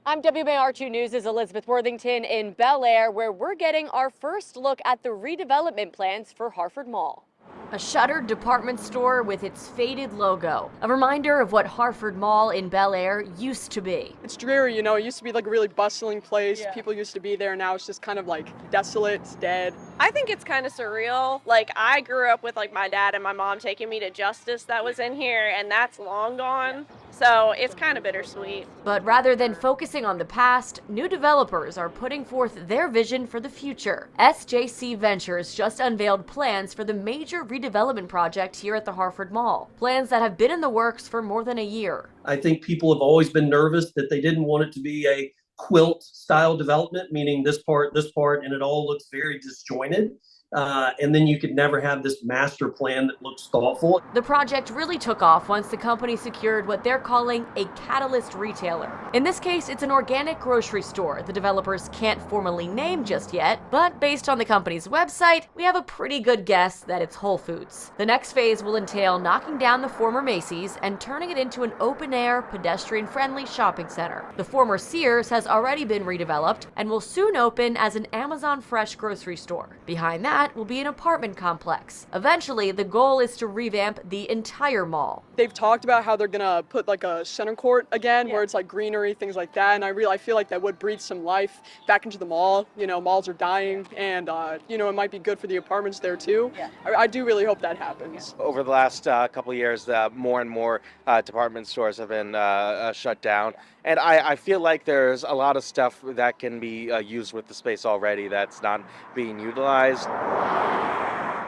I'm WMAR2 News' Elizabeth Worthington in Bel Air, where we're getting our first look at the redevelopment plans for Harford Mall. A shuttered department store with its faded logo. A reminder of what Harford Mall in Bel Air used to be. It's dreary, you know, it used to be like a really bustling place. Yeah. People used to be there. Now it's just kind of like desolate, it's dead. I think it's kind of surreal. Like, I grew up with like my dad and my mom taking me to Justice that was in here, and that's long gone. So it's kind of bittersweet. But rather than focusing on the past, new developers are putting forth their vision for the future. SJC Ventures just unveiled plans for the major redevelopment project here at the Harford Mall. Plans that have been in the works for more than a year. I think people have always been nervous that they didn't want it to be a quilt style development, meaning this part, and it all looks very disjointed. And then you could never have this master plan that looks thoughtful. The project really took off once the company secured what they're calling a catalyst retailer. In this case, it's an organic grocery store the developers can't formally name just yet, but based on the company's website, we have a pretty good guess that it's Whole Foods. The next phase will entail knocking down the former Macy's and turning it into an open-air, pedestrian-friendly shopping center. The former Sears has already been redeveloped and will soon open as an Amazon Fresh grocery store. Behind that will be an apartment complex. Eventually, the goal is to revamp the entire mall. They've talked about how they're gonna put like a center court again, where it's like greenery, things like that. And I feel like that would breathe some life back into the mall. You know, malls are dying, and you know, it might be good for the apartments there too. Yeah. I do really hope that happens. Over the last couple of years, more and more department stores have been shut down. And I feel like there's a lot of stuff that can be used with the space already that's not being utilized.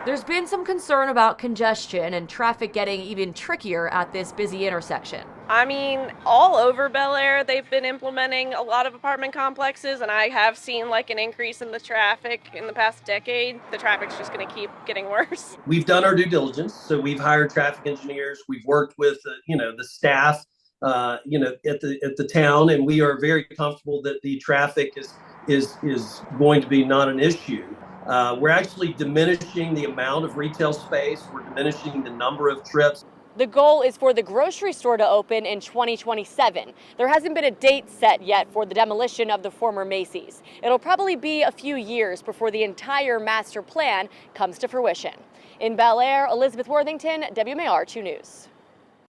There's been some concern about congestion and traffic getting even trickier at this busy intersection. I mean, all over Bel Air, they've been implementing a lot of apartment complexes, and I have seen like an increase in the traffic in the past decade. The traffic's just going to keep getting worse. We've done our due diligence, so we've hired traffic engineers. We've worked with the staff at the town, and we are very comfortable that the traffic is going to be not an issue. We're actually diminishing the amount of retail space. We're diminishing the number of trips. The goal is for the grocery store to open in 2027. There hasn't been a date set yet for the demolition of the former Macy's. It'll probably be a few years before the entire master plan comes to fruition. In Bel Air, Elizabeth Worthington, WMAR2 News.